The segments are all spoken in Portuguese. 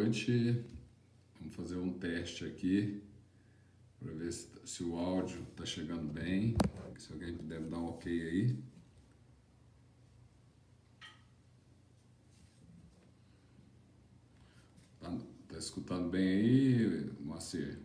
noite. Vamos fazer um teste aqui para ver se o áudio está chegando bem. Se alguém puder me dar um ok aí. Tá escutando bem aí, Moacir?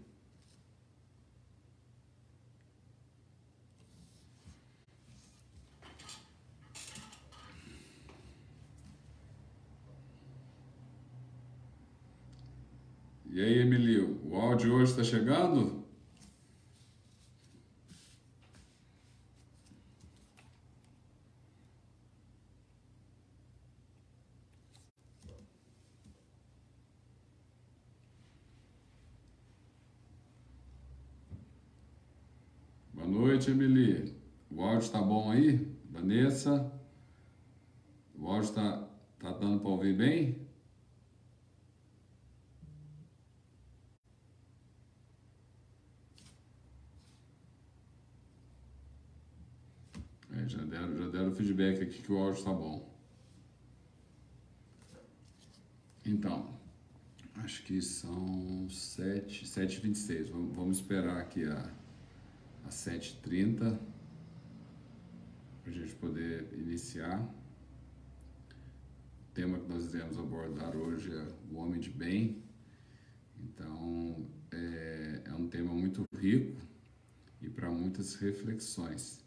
E aí, Emilio, o áudio hoje está chegando? Boa noite, Emily. O áudio está bom aí? Vanessa? O áudio tá dando para ouvir bem? Já deram feedback aqui que o áudio está bom. Então, acho que são 7h26. Vamos esperar aqui às 7h30 para a gente poder iniciar. O tema que nós iremos abordar hoje é o homem de bem. Então, é um tema muito rico e para muitas reflexões.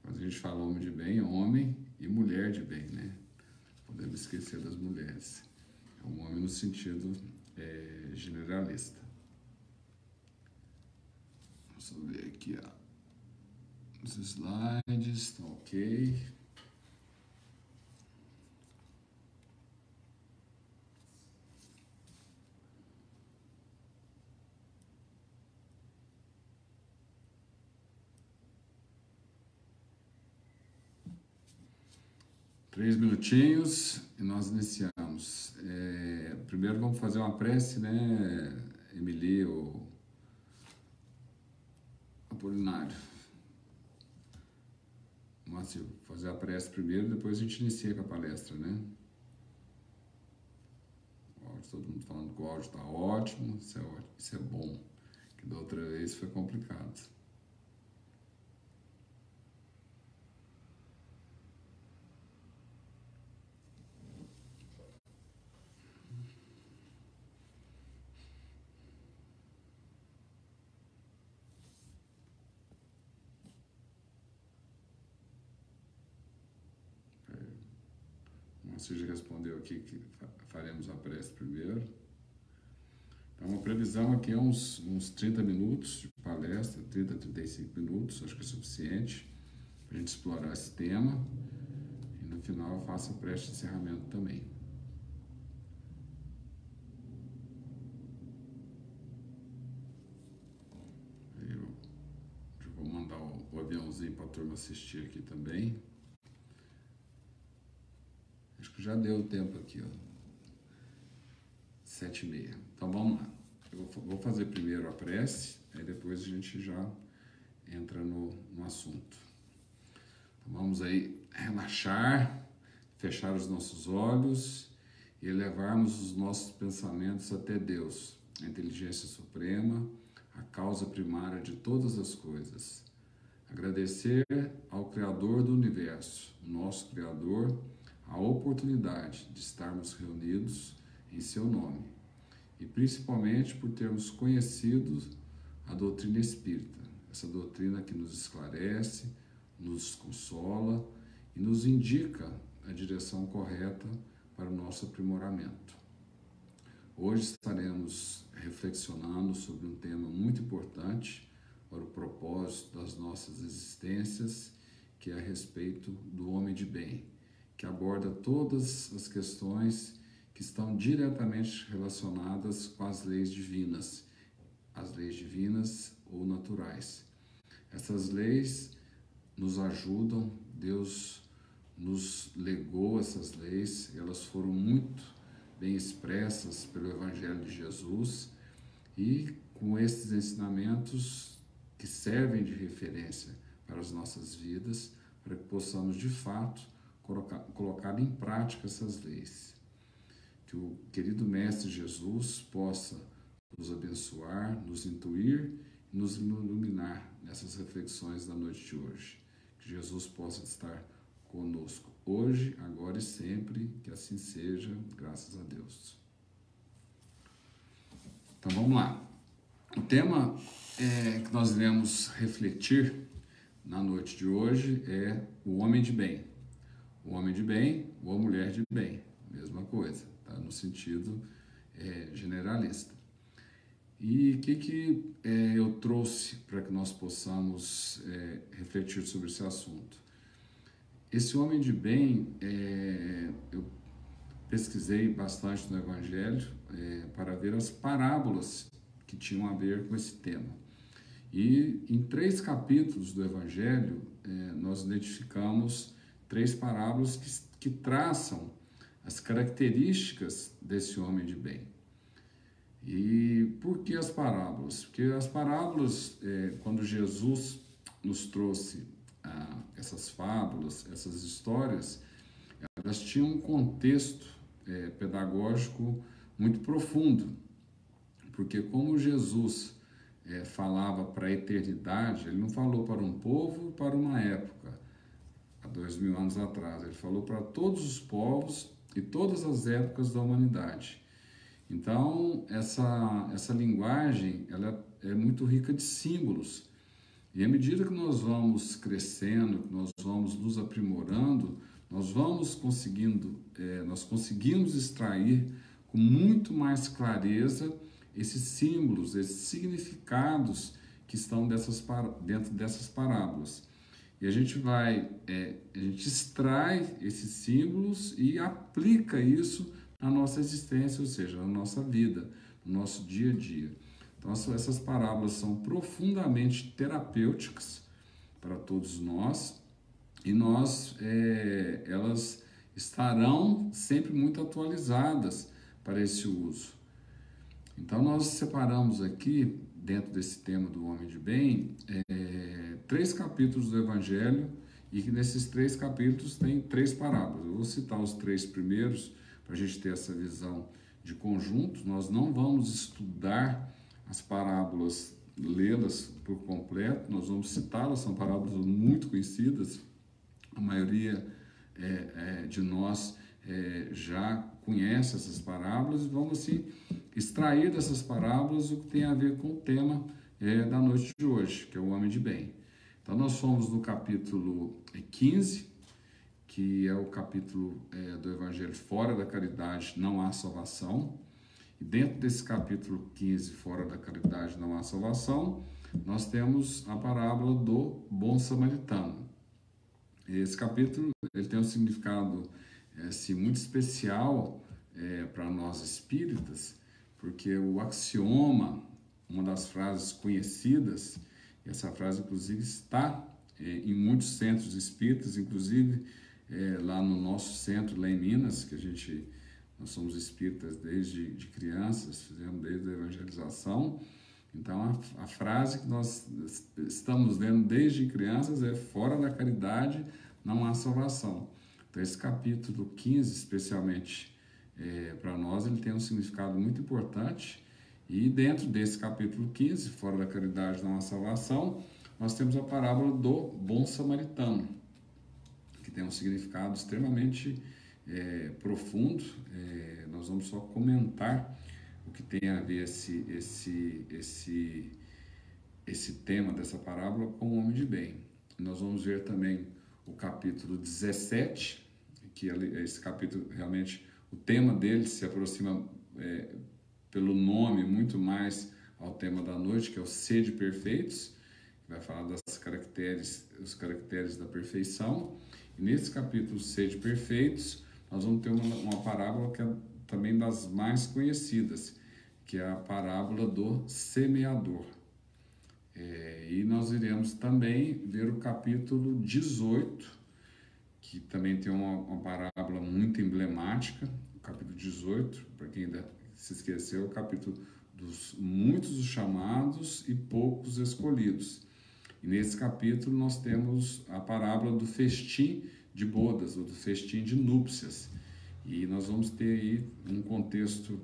Quando a gente fala homem de bem, é homem e mulher de bem, né? Podemos esquecer das mulheres. É um homem no sentido generalista. Vamos ver aqui, ó. Os slides estão ok. Três minutinhos e nós iniciamos. Primeiro vamos fazer uma prece, né, Emily ou Apolinário? Márcio, fazer a prece primeiro, depois a gente inicia com a palestra, né? O áudio, todo mundo falando que o áudio está ótimo, isso é bom, que da outra vez foi complicado. Você já respondeu aqui que faremos a prece primeiro. Então, uma previsão aqui é uns 30 minutos de palestra, 30 a 35 minutos, acho que é suficiente para a gente explorar esse tema. E no final eu faço a prece de encerramento também. Eu já vou mandar o aviãozinho para a turma assistir aqui também. Acho que já deu o tempo aqui, ó. 7h30. Então vamos lá. Eu vou fazer primeiro a prece, aí depois a gente já entra no assunto. Então vamos aí relaxar, fechar os nossos olhos e elevarmos os nossos pensamentos até Deus, a inteligência suprema, a causa primária de todas as coisas. Agradecer ao Criador do Universo, o nosso Criador, a oportunidade de estarmos reunidos em seu nome e principalmente por termos conhecido a doutrina espírita, essa doutrina que nos esclarece, nos consola e nos indica a direção correta para o nosso aprimoramento. Hoje estaremos reflexionando sobre um tema muito importante para o propósito das nossas existências, que é a respeito do homem de bem, que aborda todas as questões que estão diretamente relacionadas com as leis divinas ou naturais. Essas leis nos ajudam, Deus nos legou essas leis, elas foram muito bem expressas pelo Evangelho de Jesus e com esses ensinamentos que servem de referência para as nossas vidas, para que possamos de fato colocar em prática essas leis. que o querido Mestre Jesus possa nos abençoar, nos intuir e nos iluminar nessas reflexões da noite de hoje. Que Jesus possa estar conosco hoje, agora e sempre, que assim seja, graças a Deus. Então vamos lá. O tema que nós iremos refletir na noite de hoje é o homem de bem. O homem de bem ou a mulher de bem, mesma coisa, tá? No sentido generalista. E o que eu trouxe para que nós possamos refletir sobre esse assunto? Esse homem de bem, eu pesquisei bastante no Evangelho para ver as parábolas que tinham a ver com esse tema. E em 3 capítulos do Evangelho, nós identificamos 3 parábolas que traçam as características desse homem de bem. E por que as parábolas? Porque as parábolas, quando Jesus nos trouxe essas fábulas, essas histórias, elas tinham um contexto pedagógico muito profundo, porque como Jesus falava para a eternidade, ele não falou para um povo, para uma época, há 2000 anos atrás, ele falou para todos os povos e todas as épocas da humanidade. Então, essa linguagem, ela é muito rica de símbolos, e à medida que nós vamos crescendo, que nós vamos nos aprimorando, nós conseguimos extrair com muito mais clareza esses símbolos, esses significados que estão dentro dessas parábolas. E a gente extrai esses símbolos e aplica isso na nossa existência, ou seja, na nossa vida, no nosso dia a dia. Então, essas parábolas são profundamente terapêuticas para todos nós e elas estarão sempre muito atualizadas para esse uso. Então, nós separamos aqui, dentro desse tema do homem de bem, 3 capítulos do Evangelho, e que nesses 3 capítulos tem 3 parábolas. Eu vou citar os 3 primeiros para a gente ter essa visão de conjunto. Nós não vamos estudar as parábolas, lê-las por completo, nós vamos citá-las, são parábolas muito conhecidas, a maioria de nós já conhece essas parábolas, e vamos assim extrair dessas parábolas o que tem a ver com o tema da noite de hoje, que é o homem de bem. Então nós fomos no capítulo 15, que é o capítulo do Evangelho Fora da Caridade Não Há Salvação. E dentro desse capítulo 15, Fora da Caridade Não Há Salvação, nós temos a parábola do bom samaritano. Esse capítulo ele tem um significado assim, muito especial para nós espíritas, porque o axioma, uma das frases conhecidas, essa frase inclusive está em muitos centros espíritas, inclusive lá no nosso centro, lá em Minas, que nós somos espíritas desde crianças, fizemos desde a evangelização. Então, a frase que nós estamos lendo desde crianças é: fora da caridade não há salvação. Então, esse capítulo 15, especialmente para nós, ele tem um significado muito importante. E dentro desse capítulo 15, fora da caridade não há salvação, nós temos a parábola do bom samaritano, que tem um significado extremamente profundo. Nós vamos só comentar o que tem a ver esse tema dessa parábola com o homem de bem. Nós vamos ver também o capítulo 17, que esse capítulo realmente, o tema dele se aproxima pelo nome muito mais ao tema da noite, que é o Sede Perfeitos, que vai falar os caracteres da perfeição. E nesse capítulo Sede Perfeitos, nós vamos ter uma parábola que é também das mais conhecidas, que é a parábola do semeador. E nós iremos também ver o capítulo 18, que também tem uma parábola muito emblemática. O capítulo 18, para quem ainda se esqueceu, é o capítulo dos muitos os chamados e poucos escolhidos. E nesse capítulo nós temos a parábola do festim de bodas, ou do festim de núpcias. E nós vamos ter aí um contexto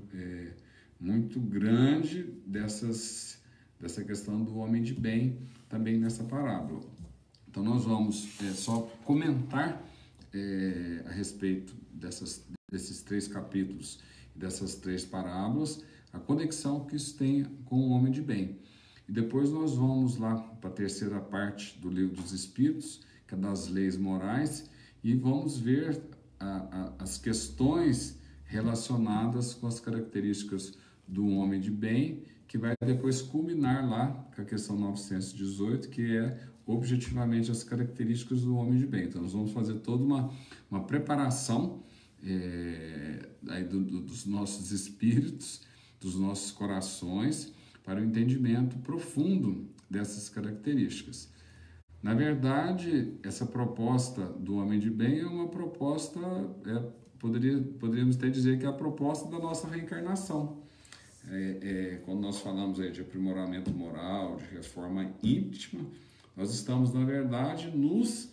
muito grande dessa questão do homem de bem também nessa parábola. Então nós vamos só comentar a respeito desses 3 capítulos, dessas 3 parábolas, a conexão que isso tem com o homem de bem. E depois nós vamos lá para a terceira parte do Livro dos Espíritos, que é das leis morais, e vamos ver as questões relacionadas com as características do homem de bem, que vai depois culminar lá com a questão 918, que é objetivamente as características do homem de bem. Então nós vamos fazer toda uma preparação aí dos nossos espíritos, dos nossos corações, para o entendimento profundo dessas características. Na verdade, essa proposta do homem de bem é uma proposta, poderíamos até dizer que é a proposta da nossa reencarnação. Quando nós falamos aí de aprimoramento moral, de reforma íntima, nós estamos, na verdade, nos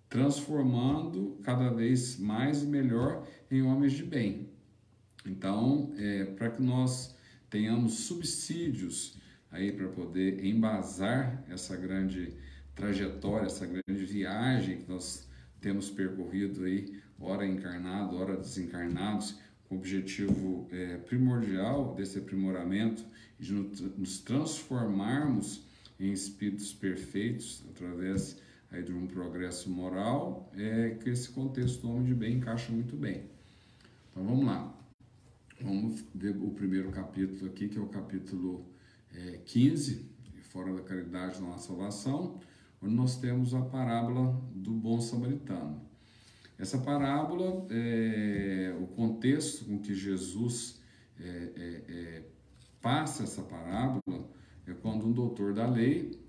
transformando cada vez mais e melhor em homens de bem. Então, para que nós tenhamos subsídios aí para poder embasar essa grande trajetória, essa grande viagem que nós temos percorrido aí, ora encarnado, ora desencarnados, com o objetivo primordial desse aprimoramento, de nos transformarmos em espíritos perfeitos através aí de um progresso moral, que esse contexto do homem de bem encaixa muito bem. Então vamos lá. Vamos ver o primeiro capítulo aqui, que é o capítulo 15, Fora da Caridade não há salvação, onde nós temos a parábola do bom samaritano. Essa parábola, o contexto com que Jesus passa essa parábola é quando um doutor da lei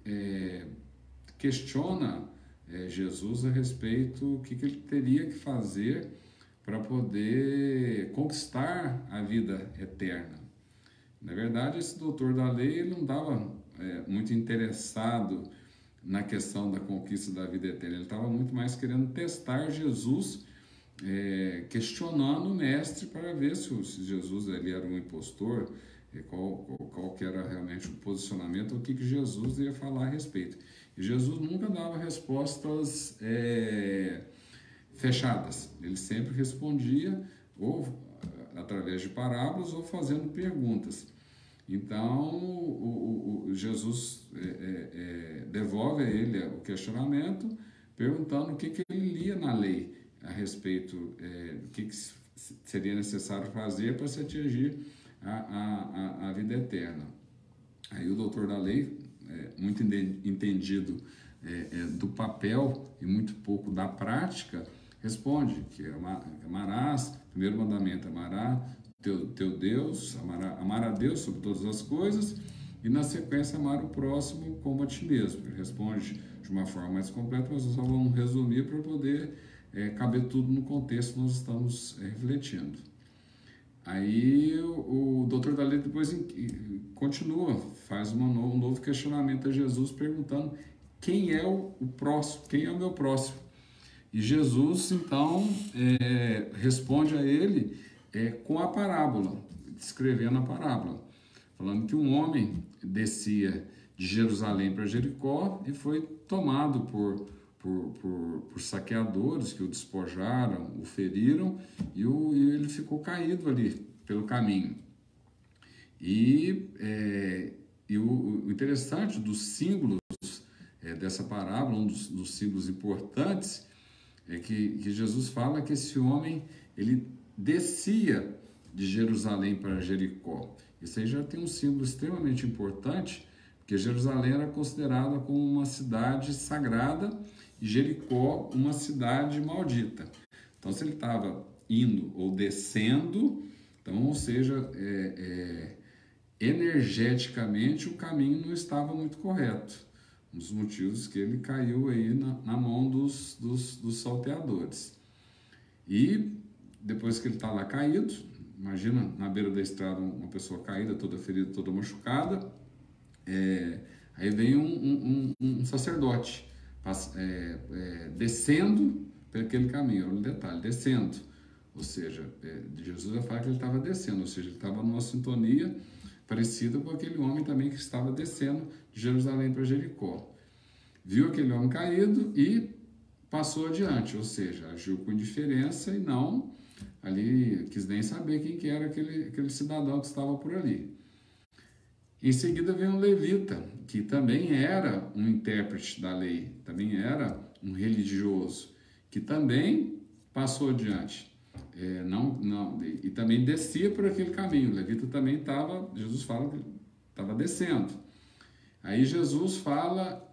questiona Jesus a respeito do que ele teria que fazer para poder conquistar a vida eterna. Na verdade, esse doutor da lei ele não estava muito interessado na questão da conquista da vida eterna, ele estava muito mais querendo testar Jesus, questionando o mestre para ver se Jesus ele era um impostor, qual que era realmente o posicionamento, o que Jesus ia falar a respeito. E Jesus nunca dava respostas fechadas, ele sempre respondia ou através de parábolas ou fazendo perguntas. Então Jesus devolve a ele o questionamento, perguntando o que ele lia na lei a respeito do que seria necessário fazer para se atingir a vida eterna. Aí o doutor da lei, muito entendido do papel e muito pouco da prática, responde que amarás, primeiro mandamento, amarás teu Deus, amar a Deus sobre todas as coisas, e na sequência amar o próximo como a ti mesmo. Ele responde de uma forma mais completa, mas nós só vamos resumir para poder caber tudo no contexto que nós estamos refletindo. Aí o doutor da lei depois continua, faz um novo questionamento a Jesus, perguntando quem é o próximo, quem é o meu próximo. E Jesus, então, responde a ele com a parábola, descrevendo a parábola, falando que um homem descia de Jerusalém para Jericó e foi tomado por saqueadores que o despojaram, o feriram e ele ficou caído ali pelo caminho. E o interessante dos símbolos dessa parábola, um dos símbolos importantes, é que Jesus fala que esse homem ele descia de Jerusalém para Jericó. Isso aí já tem um símbolo extremamente importante, porque Jerusalém era considerada como uma cidade sagrada e Jericó uma cidade maldita. Então, se ele estava indo ou descendo, então, ou seja, energeticamente o caminho não estava muito correto. Um dos motivos que ele caiu aí na mão dos salteadores. E depois que ele está lá caído, imagina na beira da estrada uma pessoa caída, toda ferida, toda machucada, aí vem um sacerdote descendo por aquele caminho, olha o detalhe, descendo, Ou seja, Jesus vai falar que ele estava descendo, ou seja, ele estava numa sintonia parecida com aquele homem também que estava descendo de Jerusalém para Jericó. Viu aquele homem caído e passou adiante, ou seja, agiu com indiferença e não ali quis nem saber quem que era aquele cidadão que estava por ali. Em seguida veio um levita, que também era um intérprete da lei, também era um religioso, que também passou adiante. E também descia por aquele caminho. O levita também estava, Jesus fala que estava descendo. Aí Jesus fala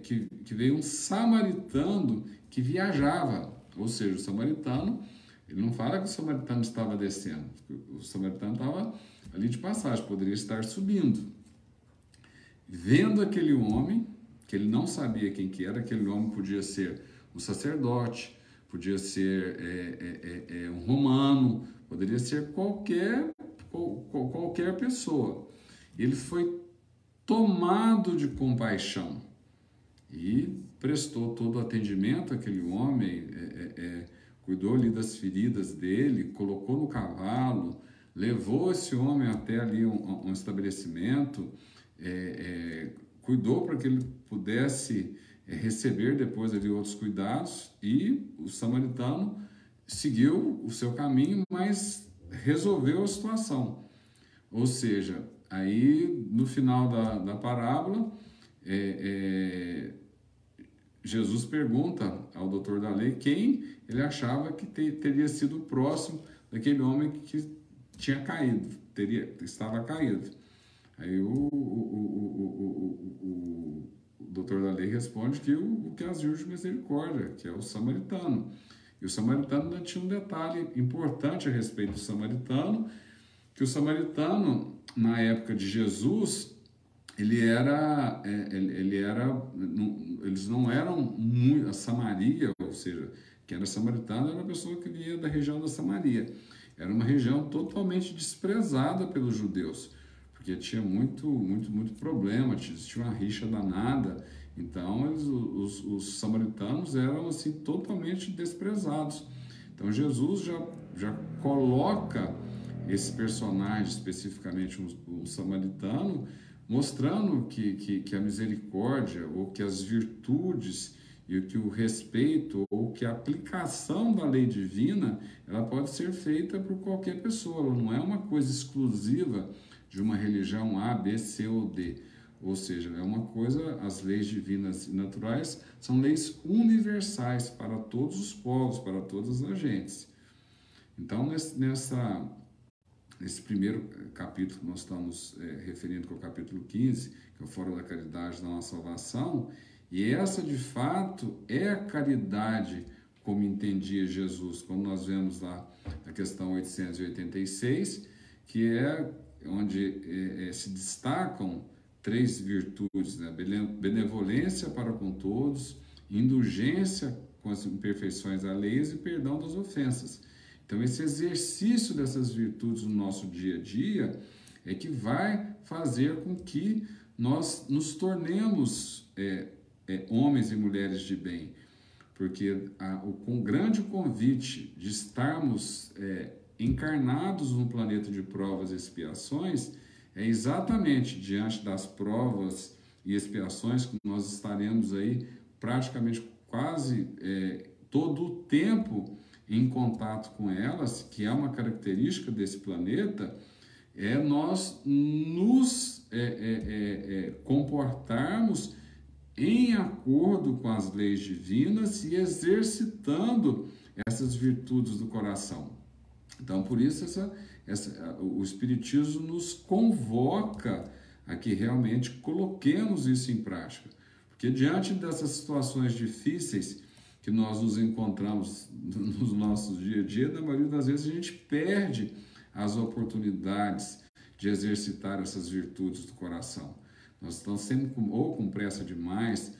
que veio um samaritano que viajava, ou seja, o samaritano, ele não fala que o samaritano estava descendo, o samaritano estava ali de passagem, poderia estar subindo. Vendo aquele homem, que ele não sabia quem que era, aquele homem podia ser um sacerdote, podia ser um romano, poderia ser qualquer pessoa. Ele foi tomado de compaixão e prestou todo o atendimento àquele homem, cuidou ali das feridas dele, colocou no cavalo, levou esse homem até ali um estabelecimento, cuidou para que ele pudesse receber depois ali outros cuidados, e o samaritano seguiu o seu caminho, mas resolveu a situação. Ou seja, aí no final da parábola, Jesus pergunta ao doutor da lei quem ele achava que teria sido próximo daquele homem que tinha caído, estava caído. Aí o doutor da lei responde que o que agiu de misericórdia, que é o samaritano. E o samaritano ainda tinha um detalhe importante a respeito do samaritano, que o samaritano, na época de Jesus, eles não eram muito, a Samaria, ou seja, quem era samaritano era uma pessoa que vinha da região da Samaria. Era uma região totalmente desprezada pelos judeus, porque tinha muito problema, tinha uma rixa danada. Então, os samaritanos eram assim totalmente desprezados. Então, Jesus já coloca esse personagem, especificamente um samaritano, mostrando que a misericórdia, ou que as virtudes, e que o respeito, ou que a aplicação da lei divina, ela pode ser feita por qualquer pessoa, ela não é uma coisa exclusiva de uma religião A, B, C ou D. Ou seja, é uma coisa, as leis divinas e naturais são leis universais para todos os povos, para todas as gentes. Então, nesse primeiro capítulo que nós estamos referindo, que é o capítulo 15, que é o Fora da Caridade da Nossa Salvação, e essa de fato é a caridade como entendia Jesus, quando nós vemos lá a questão 886, que é onde se destacam 3 virtudes, né? Benevolência para com todos, indulgência com as imperfeições alheias e perdão das ofensas. Então, esse exercício dessas virtudes no nosso dia a dia é que vai fazer com que nós nos tornemos homens e mulheres de bem, porque o grande convite de estarmos encarnados no planeta de provas e expiações é exatamente diante das provas e expiações que nós estaremos aí praticamente quase todo o tempo em contato com elas, que é uma característica desse planeta, nós nos comportarmos em acordo com as leis divinas e exercitando essas virtudes do coração. Então, por isso, o Espiritismo nos convoca a que realmente coloquemos isso em prática. Porque diante dessas situações difíceis que nós nos encontramos nos nossos dia a dia, na maioria das vezes a gente perde as oportunidades de exercitar essas virtudes do coração. Nós estamos sempre ou com pressa demais,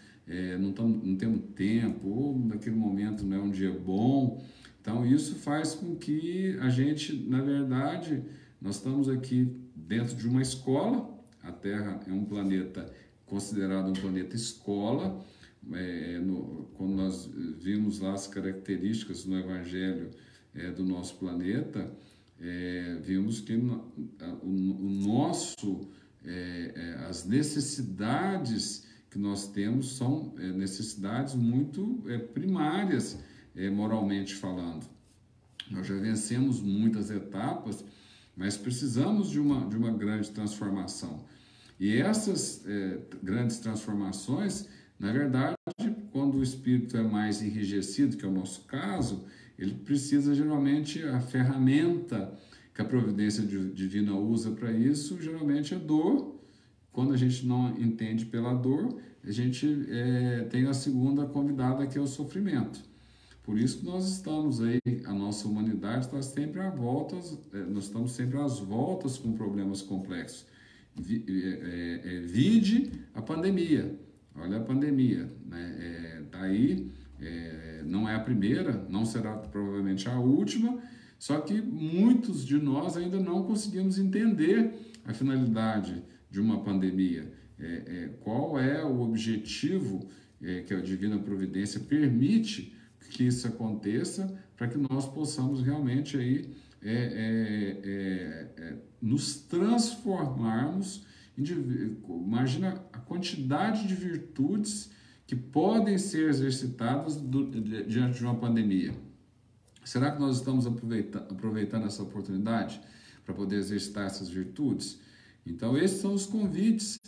não temos tempo, ou naquele momento não é um dia bom. Então isso faz com que a gente, na verdade, nós estamos aqui dentro de uma escola. A Terra é um planeta considerado um planeta escola. Quando nós vimos lá as características no Evangelho do nosso planeta, vimos que as necessidades que nós temos são necessidades muito primárias, moralmente falando. Nós já vencemos muitas etapas, mas precisamos de uma grande transformação. E essas grandes transformações, na verdade, quando o espírito é mais enrijecido, que é o nosso caso, ele precisa geralmente, a ferramenta que a providência divina usa para isso, geralmente é dor. Quando a gente não entende pela dor, a gente tem a segunda convidada, que é o sofrimento. Por isso que nós estamos aí, a nossa humanidade está sempre à volta, nós estamos sempre às voltas com problemas complexos. Vide a pandemia. Olha a pandemia, né? Tá aí, não é a primeira, não será provavelmente a última, só que muitos de nós ainda não conseguimos entender a finalidade de uma pandemia. Qual é o objetivo que a Divina Providência permite que isso aconteça, para que nós possamos realmente aí nos transformarmos. Imagina a quantidade de virtudes que podem ser exercitadas diante de uma pandemia. Será que nós estamos aproveitando essa oportunidade para poder exercitar essas virtudes? Então, esses são os convites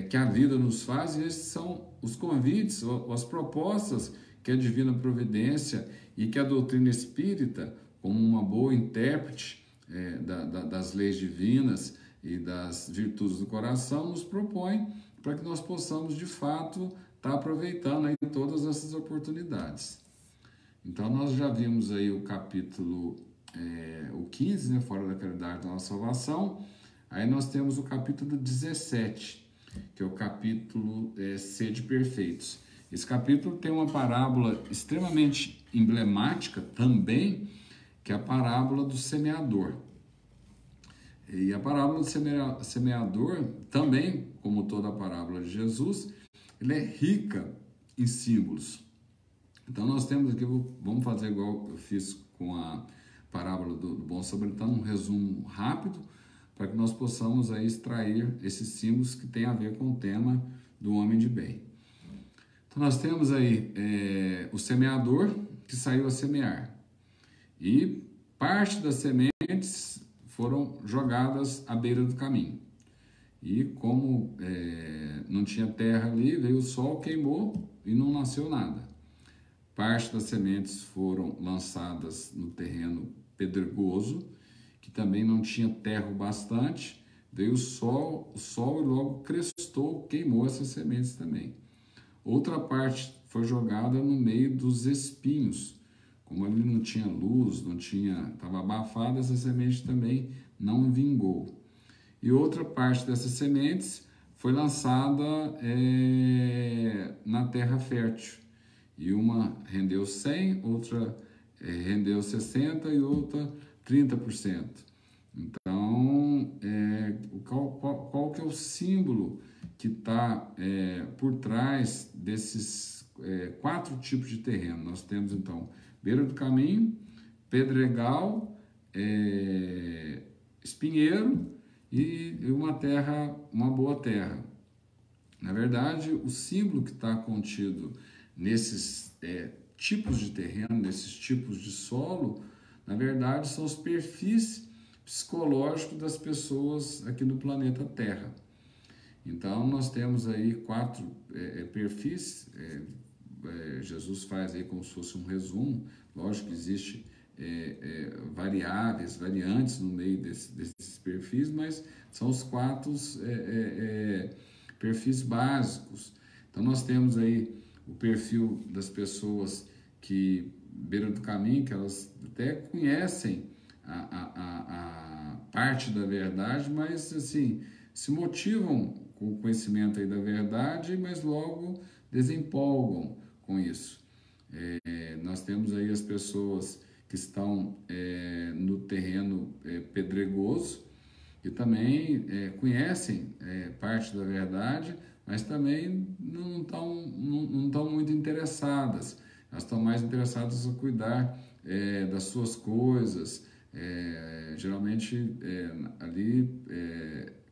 que a vida nos faz, e esses são os convites, ou as propostas que a Divina Providência e que a doutrina espírita, como uma boa intérprete das leis divinas e das virtudes do coração, nos propõe para que nós possamos, de fato, estar aproveitando aí todas essas oportunidades. Então, nós já vimos aí o capítulo o 15, né, fora da caridade da nossa salvação. Aí nós temos o capítulo 17, que é o capítulo Sede Perfeitos. Esse capítulo tem uma parábola extremamente emblemática também, que é a parábola do semeador. E a parábola do semeador também, como toda a parábola de Jesus, ele é rica em símbolos. Então nós temos aqui, vamos fazer igual eu fiz com a parábola do bom samaritano, um resumo rápido, para que nós possamos aí extrair esses símbolos que tem a ver com o tema do homem de bem. Então nós temos aí o semeador que saiu a semear, e parte das sementes foram jogadas à beira do caminho. E como não tinha terra ali, veio o sol, queimou e não nasceu nada. Parte das sementes foram lançadas no terreno pedregoso, que também não tinha terra o bastante, veio o sol e logo crestou, queimou essas sementes também. Outra parte foi jogada no meio dos espinhos. Como ali não tinha luz, estava abafada, essa semente também não vingou. E outra parte dessas sementes foi lançada na terra fértil. E uma rendeu 100, outra rendeu 60 e outra 30%. Então, qual que é o símbolo que está por trás desses 4 tipos de terreno? Nós temos, então, beira do caminho, pedregal, espinheiro e uma boa terra. Na verdade, o símbolo que está contido nesses tipos de terreno, nesses tipos de solo, na verdade, são os perfis psicológicos das pessoas aqui no planeta Terra. Então, nós temos aí 4 perfis. Jesus faz aí como se fosse um resumo. Lógico que existe variantes no meio desses perfis, mas são os 4 perfis básicos. Então, nós temos aí o perfil das pessoas que beira do caminho, que elas até conhecem a parte da verdade, mas assim, se motivam com o conhecimento aí da verdade, mas logo desempolgam com isso. Nós temos aí as pessoas que estão no terreno pedregoso, que também conhecem parte da verdade, mas também não estão muito interessadas. Elas estão mais interessadas em cuidar das suas coisas. Geralmente, ali,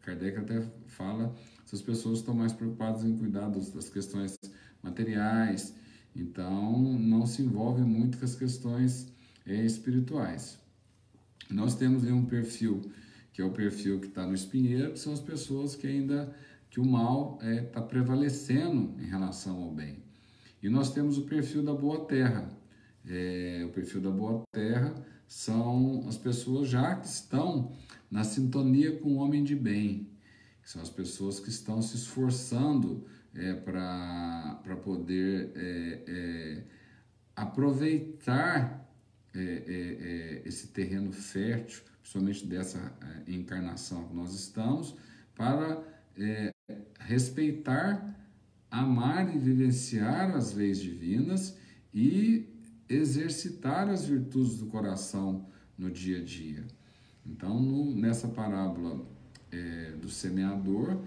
Kardec até fala se as pessoas estão mais preocupadas em cuidar das questões materiais, então não se envolve muito com as questões espirituais. Nós temos aí um perfil, que é o perfil que está no espinheiro, que são as pessoas que o mal está prevalecendo em relação ao bem. E nós temos o perfil da boa terra. O perfil da boa terra são as pessoas já que estão na sintonia com o homem de bem, que são as pessoas que estão se esforçando para poder aproveitar esse terreno fértil, principalmente dessa encarnação que nós estamos, para respeitar, amar e vivenciar as leis divinas e exercitar as virtudes do coração no dia a dia. Então, nessa parábola do semeador,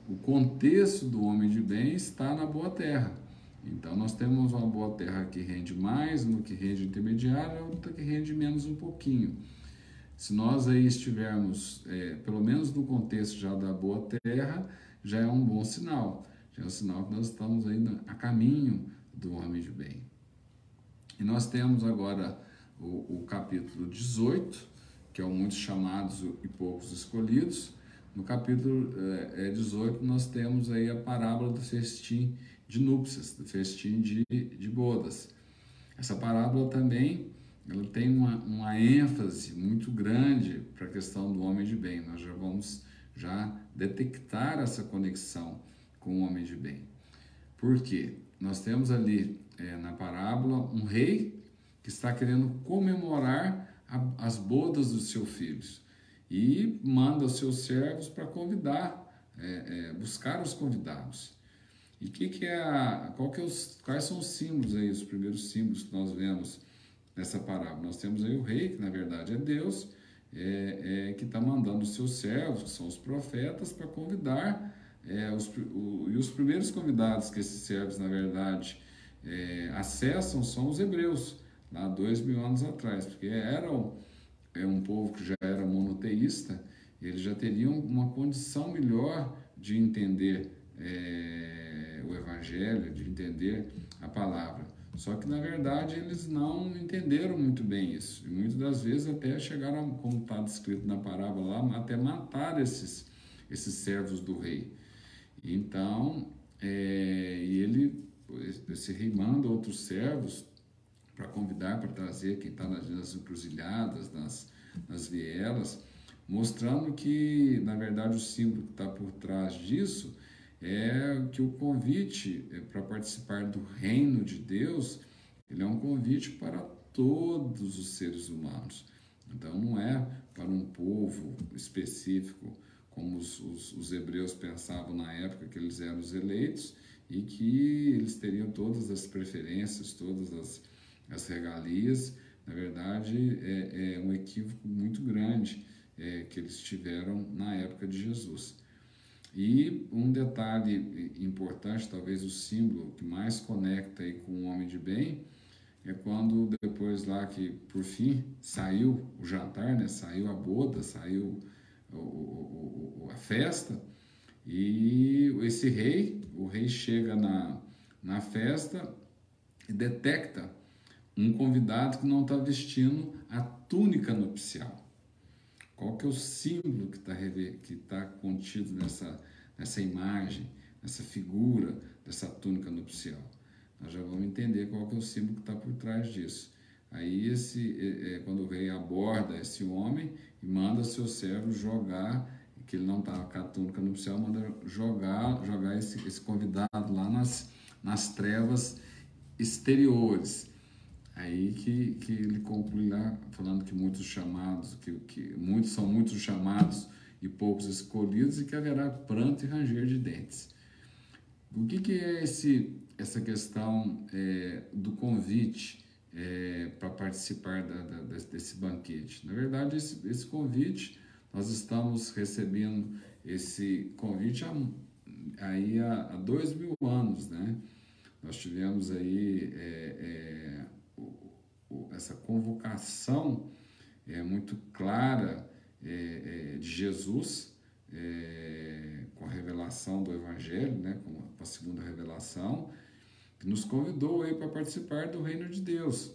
o contexto do homem de bem está na boa terra. Então, nós temos uma boa terra que rende mais, uma que rende intermediária, outra que rende menos um pouquinho. Se nós aí estivermos, pelo menos no contexto já da boa terra, já é um bom sinal. Já é um sinal que nós estamos ainda a caminho do homem de bem. E nós temos agora o capítulo 18, que é o Muitos Chamados e Poucos Escolhidos. No capítulo 18, nós temos aí a parábola do festim de núpcias, do festim de bodas. Essa parábola também ela tem uma ênfase muito grande para a questão do homem de bem. Nós já vamos detectar essa conexão com o homem de bem. Por quê? Nós temos ali na parábola um rei que está querendo comemorar as bodas dos seus filhos e manda os seus servos para convidar, buscar os convidados. E quais são os símbolos aí, os primeiros símbolos que nós vemos nessa parábola? Nós temos aí o rei, que na verdade é Deus, que está mandando os seus servos, que são os profetas, para convidar, e os primeiros convidados que esses servos, na verdade, acessam são os hebreus, lá 2000 anos atrás, porque eram um povo que já era monoteísta, eles já teriam uma condição melhor de entender o Evangelho, de entender a palavra. Só que, na verdade, eles não entenderam muito bem isso. E muitas das vezes até chegaram, como está descrito na parábola lá, até matar esses servos do rei. Então, esse rei manda outros servos para convidar, para trazer quem está nas encruzilhadas, nas vielas, mostrando que, na verdade, o símbolo que está por trás disso é que o convite para participar do reino de Deus, ele é um convite para todos os seres humanos. Então, não é para um povo específico, como os hebreus pensavam na época que eles eram os eleitos e que eles teriam todas as preferências, todas as regalias. Na verdade, é um equívoco muito grande que eles tiveram na época de Jesus. E um detalhe importante, talvez o símbolo que mais conecta aí com o homem de bem, é quando depois lá que, por fim, saiu o jantar, né? Saiu a boda, saiu a festa, e o rei chega na festa e detecta um convidado que não está vestindo a túnica nupcial. Qual que é o símbolo que tá contido nessa imagem, nessa figura dessa túnica nupcial? Nós já vamos entender qual que é o símbolo que está por trás disso. Aí, quando o rei aborda esse homem e manda seu servo jogar, que ele não está com a túnica nupcial, manda jogar esse convidado lá nas trevas exteriores. Aí que ele conclui lá, falando que muitos chamados, que muitos são muitos chamados e poucos escolhidos, e que haverá pranto e ranger de dentes. O que é essa questão do convite para participar desse banquete? Na verdade, esse convite, nós estamos recebendo esse convite há 2000 anos, né? Nós tivemos aí essa convocação muito clara de Jesus, com a revelação do Evangelho, né, com a segunda revelação, que nos convidou aí para participar do reino de Deus.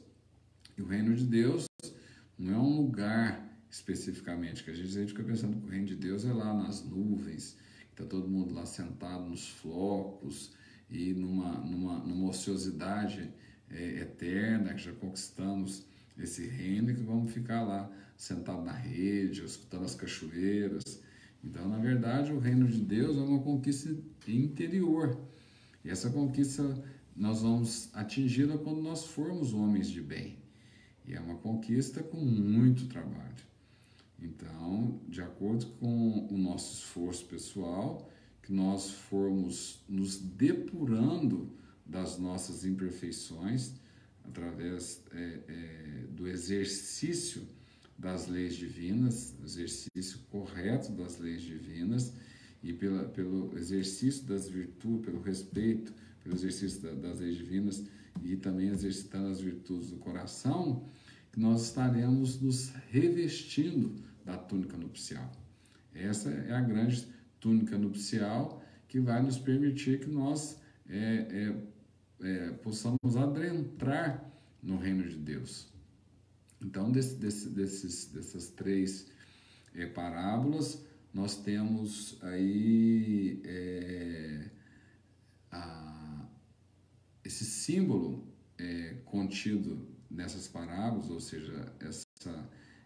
E o reino de Deus não é um lugar especificamente, que a gente fica pensando que o reino de Deus é lá nas nuvens, está todo mundo lá sentado nos flocos e numa ociosidade eterna, que já conquistamos esse reino e que vamos ficar lá sentado na rede, escutando as cachoeiras. Então, na verdade, o reino de Deus é uma conquista interior. E essa conquista nós vamos atingi-la quando nós formos homens de bem. E é uma conquista com muito trabalho. Então, de acordo com o nosso esforço pessoal, que nós formos nos depurando das nossas imperfeições, através do exercício das leis divinas, exercício correto das leis divinas, e pelo exercício das virtudes, pelo respeito, pelo exercício das leis divinas, e também exercitando as virtudes do coração, que nós estaremos nos revestindo da túnica nupcial. Essa é a grande túnica nupcial que vai nos permitir que nós possamos adentrar no reino de Deus. Então, dessas três parábolas, nós temos aí esse símbolo contido nessas parábolas, ou seja,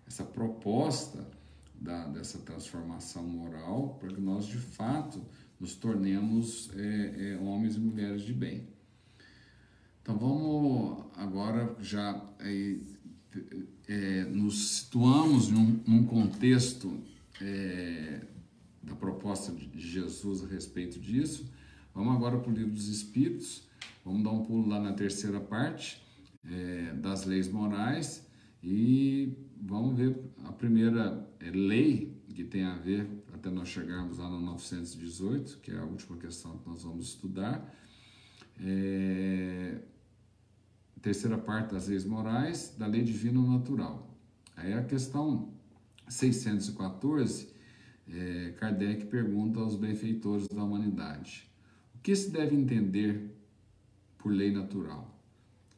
essa proposta dessa transformação moral, para que nós, de fato, nos tornemos homens e mulheres de bem. Então, vamos agora já nos situamos num contexto da proposta de Jesus a respeito disso. Vamos agora para o Livro dos Espíritos, vamos dar um pulo lá na terceira parte das leis morais e vamos ver a primeira lei que tem a ver, até nós chegarmos lá no 918, que é a última questão que nós vamos estudar. Terceira parte das leis morais, da lei divina ou natural. Aí a questão 614, Kardec pergunta aos benfeitores da humanidade: o que se deve entender por lei natural?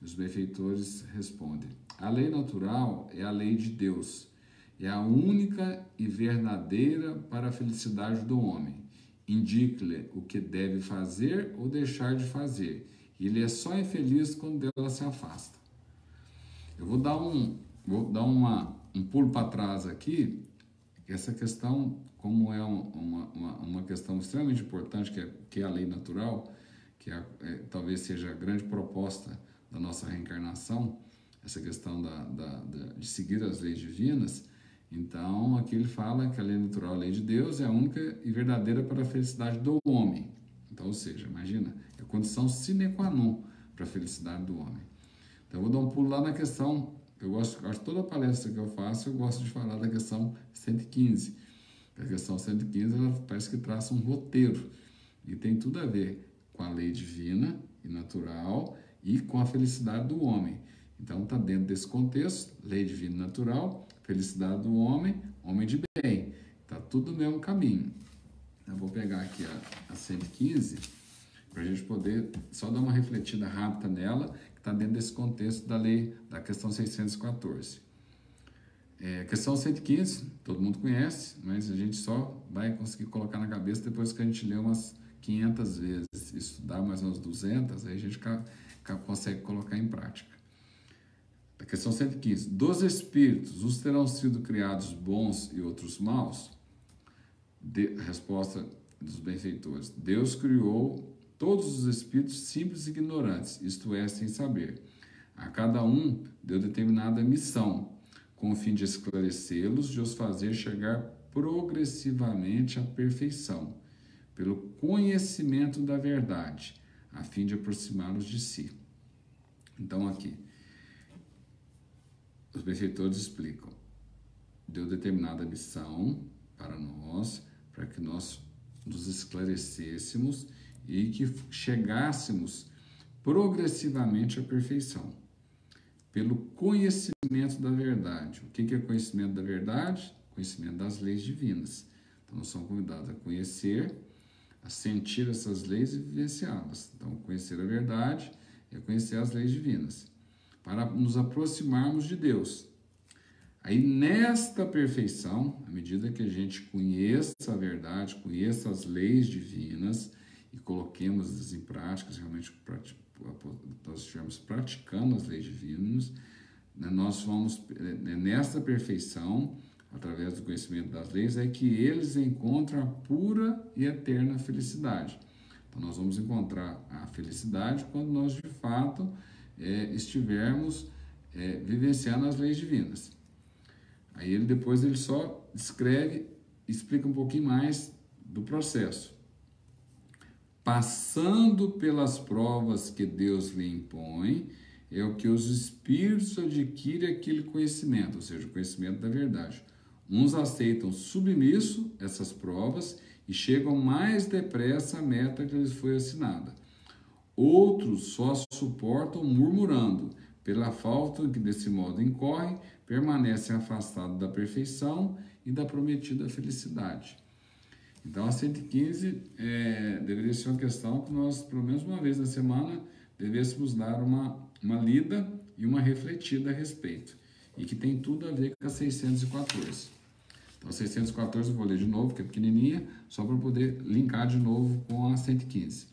Os benfeitores respondem: a lei natural é a lei de Deus, é a única e verdadeira para a felicidade do homem. Indique-lhe o que deve fazer ou deixar de fazer. Ele é só infeliz quando dela se afasta. Eu vou dar um pulo para trás aqui. Essa questão, como é uma questão extremamente importante, que é a lei natural, que talvez seja a grande proposta da nossa reencarnação, essa questão de seguir as leis divinas. Então, aqui ele fala que a lei natural, a lei de Deus, é a única e verdadeira para a felicidade do homem. Então, ou seja, imagina, é a condição sine qua non para a felicidade do homem. Então, eu vou dar um pulo lá na questão, acho que toda palestra que eu faço, eu gosto de falar da questão 115. A questão 115, ela parece que traça um roteiro, e tem tudo a ver com a lei divina e natural e com a felicidade do homem. Então, está dentro desse contexto, lei divina e natural, felicidade do homem, homem de bem. Está tudo no mesmo caminho. Eu vou pegar aqui a 115, para a gente poder só dar uma refletida rápida nela, que está dentro desse contexto da lei, da questão 614. Questão 115, todo mundo conhece, mas a gente só vai conseguir colocar na cabeça depois que a gente lê umas 500 vezes, estudar mais umas 200, aí a gente consegue colocar em prática. A questão 115. Dos espíritos, uns terão sido criados bons e outros maus? Resposta dos benfeitores: Deus criou todos os espíritos simples e ignorantes, isto é, sem saber. A cada um deu determinada missão, com o fim de esclarecê-los, de os fazer chegar progressivamente à perfeição, pelo conhecimento da verdade, a fim de aproximá-los de si. Então, aqui, os benfeitores explicam: deu determinada missão para nós, para que nós nos esclarecêssemos e que chegássemos progressivamente à perfeição. pelo conhecimento da verdade. O que é conhecimento da verdade? Conhecimento das leis divinas. Então, nós somos convidados a conhecer, a sentir essas leis e vivenciá-las. Então, conhecer a verdade é conhecer as leis divinas, para nos aproximarmos de Deus. Aí, nesta perfeição, à medida que a gente conheça a verdade, conheça as leis divinas e coloquemos em prática, realmente nós estivermos praticando as leis divinas, nós vamos, nesta perfeição, através do conhecimento das leis, é que eles encontram a pura e eterna felicidade. Então, nós vamos encontrar a felicidade quando nós, de fato, estivermos vivenciando as leis divinas. Aí depois ele só descreve, explica um pouquinho mais do processo. Passando pelas provas que Deus lhe impõe, é o que os espíritos adquirem aquele conhecimento, ou seja, o conhecimento da verdade. Uns aceitam submisso essas provas e chegam mais depressa à meta que lhes foi assinada. Outros só suportam murmurando, pela falta que desse modo incorre, permanecem afastados da perfeição e da prometida felicidade. Então, a 115 deveria ser uma questão que nós, pelo menos uma vez na semana, devêssemos dar uma lida e uma refletida a respeito, e que tem tudo a ver com a 614. Então, a 614 eu vou ler de novo, que é pequenininha, só para poder linkar de novo com a 115.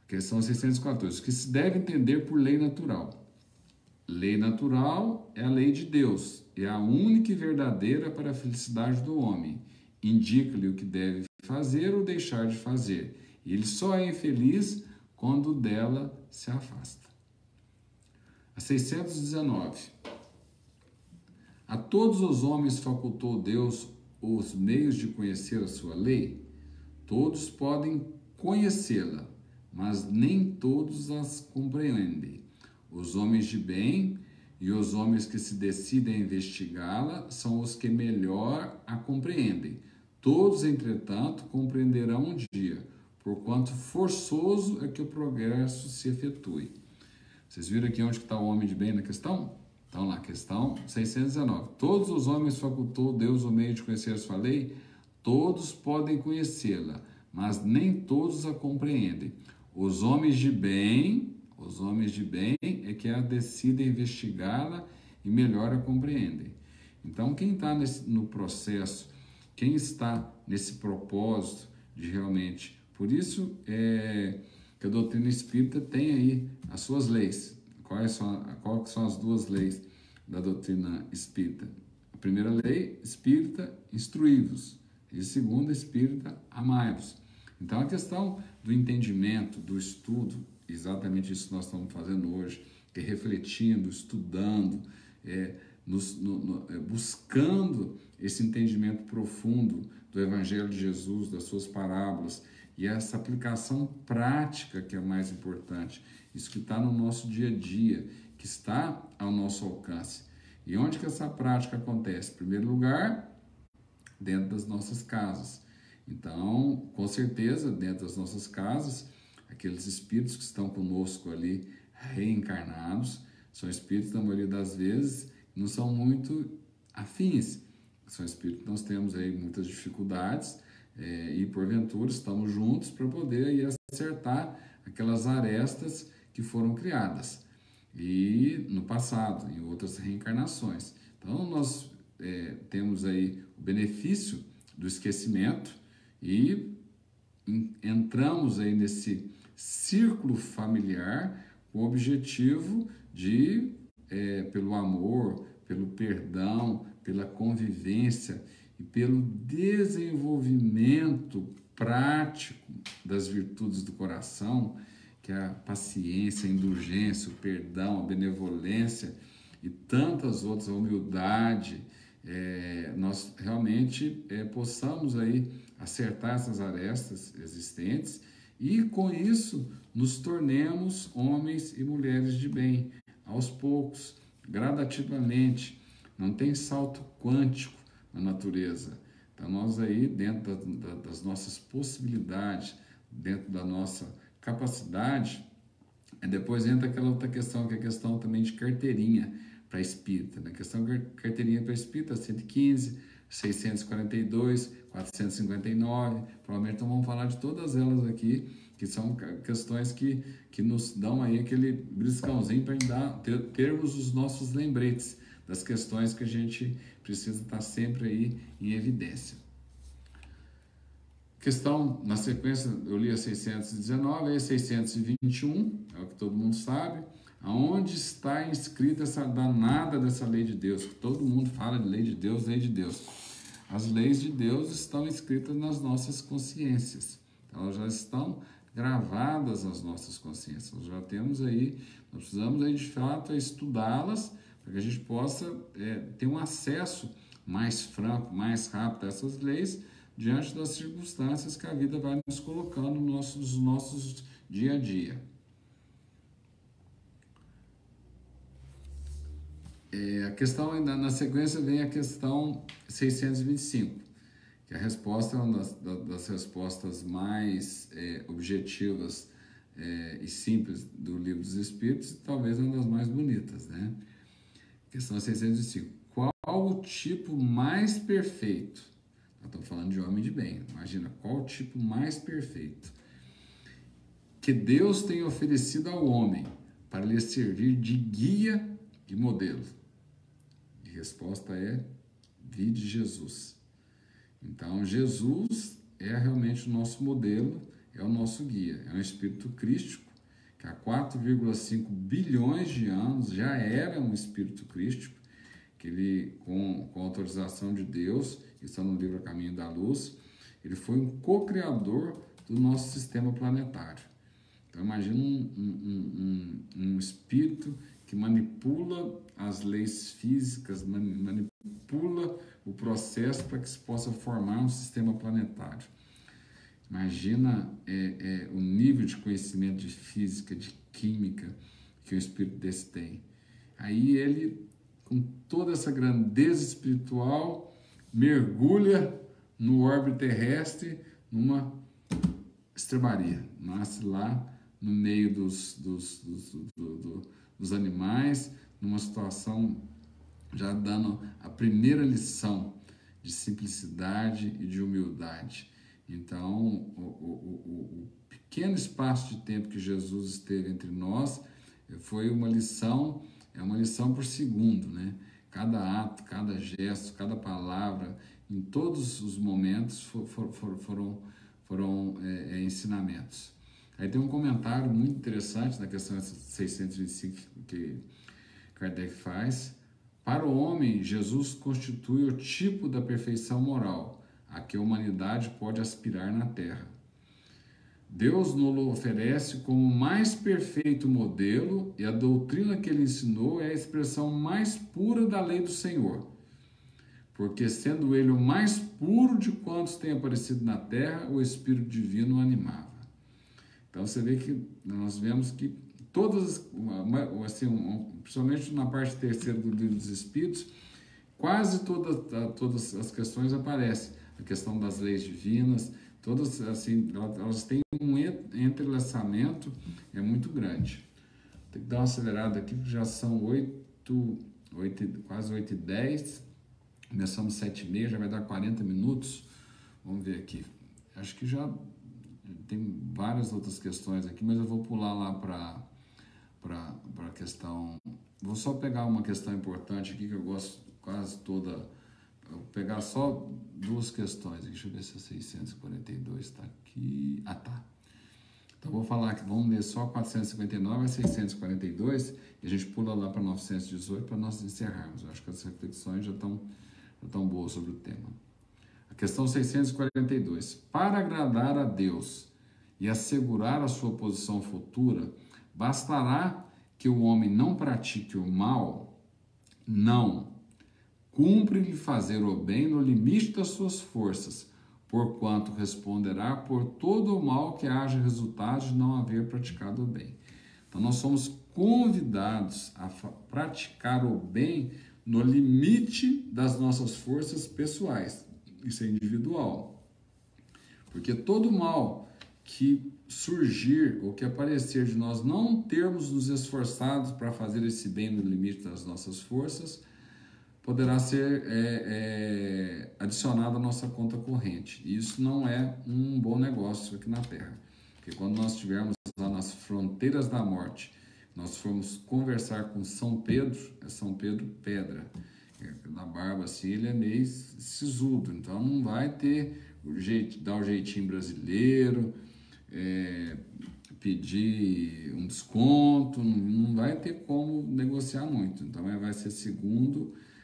Questão 614. O que se deve entender por lei natural? Lei natural é a lei de Deus, é a única e verdadeira para a felicidade do homem. Indica-lhe o que deve fazer ou deixar de fazer. E ele só é infeliz quando dela se afasta. A 619. A todos os homens facultou Deus os meios de conhecer a sua lei? Todos podem conhecê-la, mas nem todos as compreendem. Os homens de bem e os homens que se decidem a investigá-la são os que melhor a compreendem. Todos, entretanto, compreenderão um dia, porquanto forçoso é que o progresso se efetue. Vocês viram aqui onde está o homem de bem na questão? Então, lá, questão 619. Todos os homens facultou Deus o meio de conhecer a sua lei? Todos podem conhecê-la, mas nem todos a compreendem. Os homens de bem é que a decidem investigá-la e melhor a compreendem. Então, quem está no processo, quem está nesse propósito de realmente... Por isso que a doutrina espírita tem aí as suas leis. Quais são as duas leis da doutrina espírita? A primeira lei, espírita, instruí-vos. E a segunda, espírita, amai-vos. Então, a questão do entendimento, do estudo, exatamente isso que nós estamos fazendo hoje, que é refletindo, estudando, buscando esse entendimento profundo do Evangelho de Jesus, das suas parábolas, e essa aplicação prática que é mais importante, isso que está no nosso dia a dia, que está ao nosso alcance. E onde que essa prática acontece? Em primeiro lugar, dentro das nossas casas. Então, com certeza, dentro das nossas casas, aqueles espíritos que estão conosco ali, reencarnados, são espíritos, na maioria das vezes, não são muito afins. São espíritos que nós temos aí muitas dificuldades e, porventura, estamos juntos para poder aí acertar aquelas arestas que foram criadas e no passado, em outras reencarnações. Então, nós temos aí o benefício do esquecimento e entramos aí nesse círculo familiar com o objetivo de, pelo amor, pelo perdão, pela convivência e pelo desenvolvimento prático das virtudes do coração, que é a paciência, a indulgência, o perdão, a benevolência e tantas outras, a humildade, nós realmente possamos aí acertar essas arestas existentes e com isso nos tornemos homens e mulheres de bem, aos poucos, gradativamente. Não tem salto quântico na natureza. Então nós aí, dentro das nossas possibilidades, dentro da nossa capacidade, Depois entra aquela outra questão, que é a questão também de carteirinha para espírita. Na questão de carteirinha para espírita, 115, 642, 459, provavelmente então vamos falar de todas elas aqui, que são questões que nos dão aí aquele briscãozinho para termos os nossos lembretes das questões que a gente precisa estar sempre aí em evidência. Questão, na sequência, eu li a 619, aí 621, é o que todo mundo sabe. Aonde está inscrita essa danada dessa lei de Deus? Todo mundo fala de lei de Deus, lei de Deus. As leis de Deus estão escritas nas nossas consciências. Elas já estão gravadas nas nossas consciências. Nós já temos aí, nós precisamos aí de fato estudá-las para que a gente possa ter um acesso mais franco, mais rápido a essas leis, diante das circunstâncias que a vida vai nos colocando nos nossos dia a dia. A questão, na sequência, vem a questão 625, que a resposta é uma das respostas mais objetivas e simples do Livro dos Espíritos, e talvez uma das mais bonitas, né? Questão 625. Qual o tipo mais perfeito? Nós estamos falando de homem de bem. Imagina, qual o tipo mais perfeito que Deus tem oferecido ao homem para lhe servir de guia e modelo? A resposta é: vide Jesus. Então, Jesus é realmente o nosso modelo, é o nosso guia. É um espírito crístico, que há 4,5 bilhões de anos já era um espírito crístico, que ele, com autorização de Deus, está no livro A Caminho da Luz, ele foi um co-criador do nosso sistema planetário. Então, imagina um espírito que manipula as leis físicas, manipula o processo para que se possa formar um sistema planetário. Imagina o nível de conhecimento de física, de química que um espírito desse tem. Aí ele, com toda essa grandeza espiritual, mergulha no orbe terrestre numa estrebaria. Nasce lá no meio dos animais, numa situação já dando a primeira lição de simplicidade e de humildade. Então, o pequeno espaço de tempo que Jesus esteve entre nós foi uma lição, é uma lição por segundo, né? Cada ato, cada gesto, cada palavra, em todos os momentos foram ensinamentos. Aí tem um comentário muito interessante na questão 625 que Kardec faz. Para o homem, Jesus constitui o tipo da perfeição moral a que a humanidade pode aspirar na Terra. Deus nos oferece como o mais perfeito modelo, e a doutrina que ele ensinou é a expressão mais pura da lei do Senhor, porque sendo ele o mais puro de quantos tem aparecido na Terra, o Espírito Divino o animava. Então você vê que nós vemos que todas, assim, principalmente na parte terceira do Livro dos Espíritos, quase todas as questões aparecem. A questão das leis divinas, todas assim, elas têm um entrelaçamento muito grande. Tem que dar uma acelerada aqui, porque já são quase 8h10, começamos 7h30, já vai dar 40 minutos. Vamos ver aqui. Acho que já tem várias outras questões aqui, mas eu vou pular lá para a questão. Vou só pegar uma questão importante aqui que eu gosto quase toda. Vou pegar só duas questões. Deixa eu ver se a 642 está aqui. Ah, tá. Então vou falar aqui, vamos ler só 459 a 642 e a gente pula lá para 918 para nós encerrarmos. Eu acho que as reflexões já estão boas sobre o tema. A questão 642. Para agradar a Deus e assegurar a sua posição futura, bastará que o homem não pratique o mal? Não. Cumpre-lhe fazer o bem no limite das suas forças, porquanto responderá por todo o mal que haja resultado de não haver praticado o bem. Então, nós somos convidados a praticar o bem no limite das nossas forças pessoais. Isso é individual. Porque todo mal que surgir, ou que aparecer de nós não termos nos esforçado para fazer esse bem no limite das nossas forças, poderá ser adicionado à nossa conta corrente. E isso não é um bom negócio aqui na Terra. Porque quando nós estivermos lá nas fronteiras da morte, nós formos conversar com São Pedro, é São Pedro Pedra, na barba assim, ele é meio sisudo, então não vai ter dar o jeitinho brasileiro, pedir um desconto, não vai ter como negociar muito. Então vai ser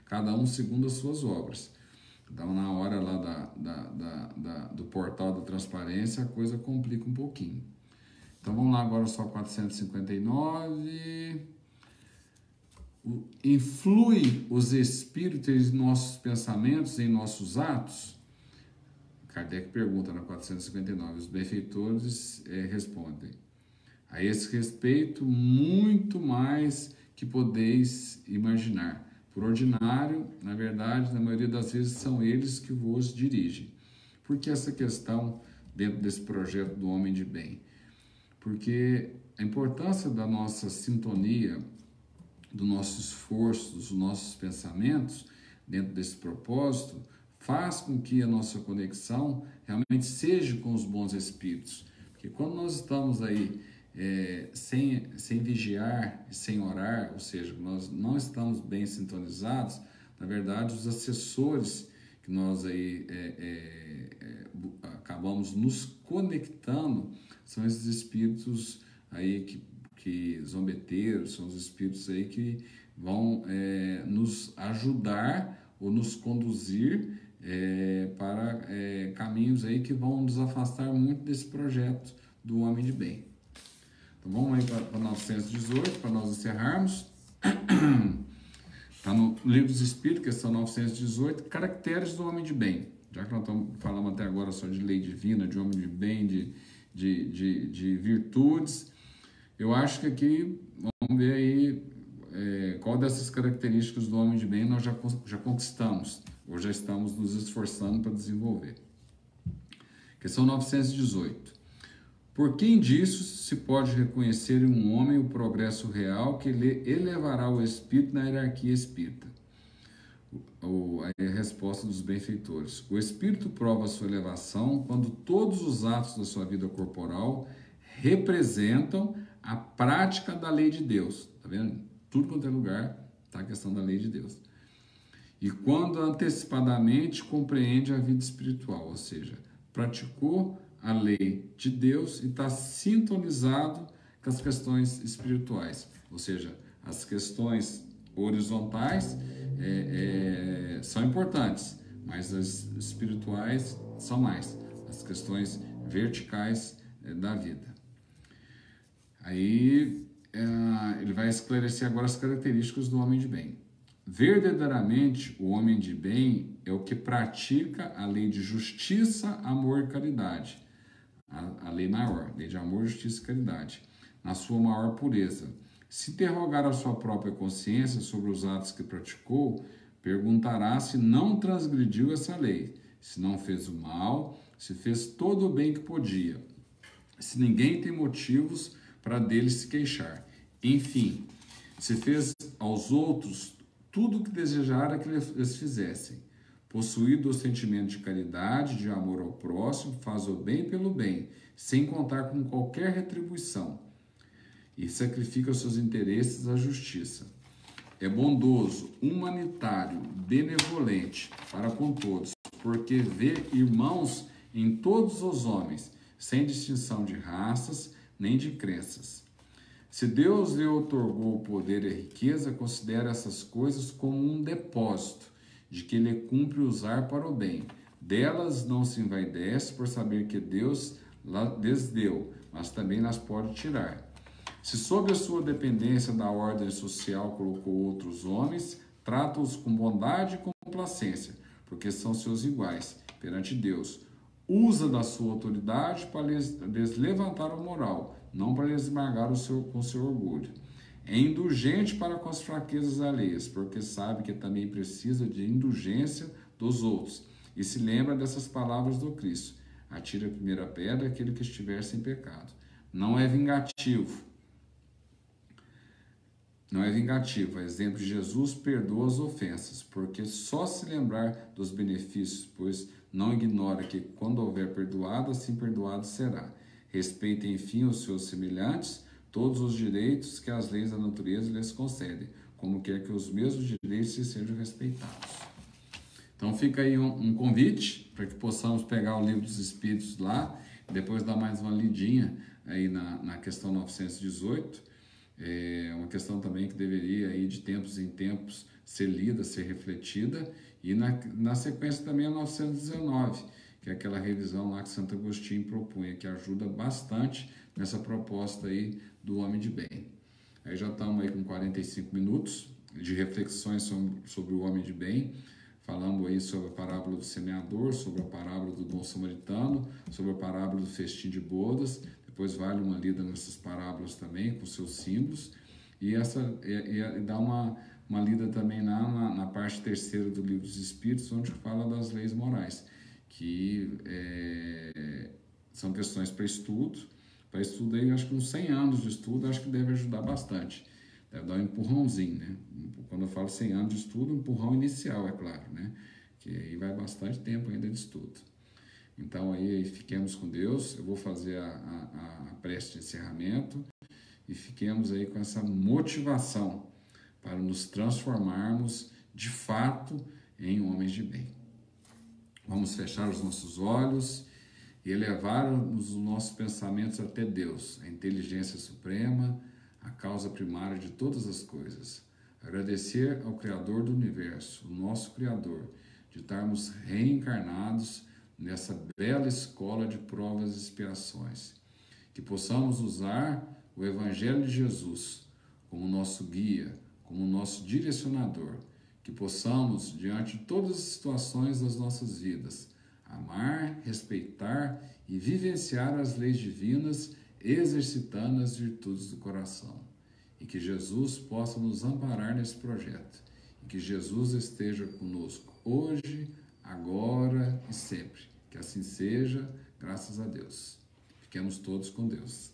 cada um segundo as suas obras. Então na hora lá do portal da transparência a coisa complica um pouquinho. Então vamos lá agora só 459. Influi os espíritos em nossos pensamentos, em nossos atos? Kardec pergunta na 459. Os benfeitores respondem: a esse respeito, muito mais que podeis imaginar. Por ordinário, na verdade, na maioria das vezes são eles que vos dirigem. Por que essa questão dentro desse projeto do homem de bem? Porque a importância da nossa sintonia, do nosso esforço, dos nossos pensamentos dentro desse propósito, faz com que a nossa conexão realmente seja com os bons espíritos. Porque quando nós estamos aí sem vigiar, sem orar, ou seja, nós não estamos bem sintonizados, na verdade os assessores que nós aí acabamos nos conectando são esses espíritos aí que zombeteiros, são os espíritos aí que vão nos ajudar ou nos conduzir para caminhos aí que vão nos afastar muito desse projeto do homem de bem. Então vamos aí para 918, para nós encerrarmos. Está no Livro dos Espíritos, questão 918, caracteres do homem de bem. Já que nós falamos até agora só de lei divina, de homem de bem, de virtudes, eu acho que aqui, vamos ver aí qual dessas características do homem de bem nós já conquistamos, ou já estamos nos esforçando para desenvolver. Questão 918. Por quem disso se pode reconhecer em um homem o progresso real que lhe elevará o espírito na hierarquia espírita? A resposta dos benfeitores. O espírito prova a sua elevação quando todos os atos da sua vida corporal representam a prática da lei de Deus. Tá vendo? Tudo quanto é lugar está a questão da lei de Deus. E quando antecipadamente compreende a vida espiritual, ou seja, praticou a lei de Deus e está sintonizado com as questões espirituais, ou seja, as questões horizontais são importantes, mas as espirituais são mais, as questões verticais da vida. Aí ele vai esclarecer agora as características do homem de bem. Verdadeiramente, o homem de bem é o que pratica a lei de justiça, amor e caridade. A lei maior, lei de amor, justiça e caridade, na sua maior pureza. Se interrogar a sua própria consciência sobre os atos que praticou, perguntará se não transgrediu essa lei, se não fez o mal, se fez todo o bem que podia, se ninguém tem motivos para dele se queixar. Enfim, se fez aos outros tudo o que desejara que eles fizessem. Possuído o sentimento de caridade, de amor ao próximo, faz o bem pelo bem, sem contar com qualquer retribuição, e sacrifica os seus interesses à justiça. É bondoso, humanitário, benevolente para com todos, porque vê irmãos em todos os homens, sem distinção de raças nem de crenças. Se Deus lhe outorgou o poder e a riqueza, considera essas coisas como um depósito, de que ele cumpre usar para o bem. Delas não se envaidece por saber que Deus lhes deu, mas também las pode tirar. Se sob a sua dependência da ordem social colocou outros homens, trata-os com bondade e complacência, porque são seus iguais perante Deus. Usa da sua autoridade para lhes levantar a moral, não para lhes esmagar com seu orgulho. É indulgente para com as fraquezas alheias, porque sabe que também precisa de indulgência dos outros, e se lembra dessas palavras do Cristo: atire a primeira pedra aquele que estiver sem pecado. Não é vingativo. Não é vingativo. A exemplo de Jesus, perdoa as ofensas, porque só se lembrar dos benefícios, pois não ignora que quando houver perdoado, assim perdoado será. Respeite, enfim, os seus semelhantes, todos os direitos que as leis da natureza lhes concedem, como quer que os mesmos direitos sejam respeitados. Então fica aí um convite para que possamos pegar o Livro dos Espíritos lá, depois dar mais uma lidinha aí na questão 918. É uma questão também que deveria aí de tempos em tempos ser lida, ser refletida, e na sequência também a 919, que é aquela revisão lá que Santo Agostinho propunha, que ajuda bastante nessa proposta aí do homem de bem. Aí já estamos aí com 45 minutos de reflexões sobre o homem de bem. Falamos aí sobre a parábola do semeador, sobre a parábola do bom samaritano, sobre a parábola do festim de bodas. Depois vale uma lida nessas parábolas também, com seus símbolos. E dá uma lida também na parte terceira do Livro dos Espíritos, onde fala das leis morais, que são questões para estudo. Para estudo aí, acho que uns 100 anos de estudo, acho que deve ajudar bastante. Deve dar um empurrãozinho, né? Quando eu falo 100 anos de estudo, um empurrão inicial, é claro, né? Que aí vai bastante tempo ainda de estudo. Então aí fiquemos com Deus. Eu vou fazer a prece de encerramento e fiquemos aí com essa motivação para nos transformarmos de fato em homens de bem. Vamos fechar os nossos olhos e elevar os nossos pensamentos até Deus, a inteligência suprema, a causa primária de todas as coisas. Agradecer ao Criador do Universo, o nosso Criador, de estarmos reencarnados nessa bela escola de provas e expiações. Que possamos usar o Evangelho de Jesus como nosso guia, como nosso direcionador. Que possamos, diante de todas as situações das nossas vidas, amar, respeitar e vivenciar as leis divinas, exercitando as virtudes do coração. E que Jesus possa nos amparar nesse projeto. E que Jesus esteja conosco hoje, agora e sempre. Que assim seja, graças a Deus. Fiquemos todos com Deus.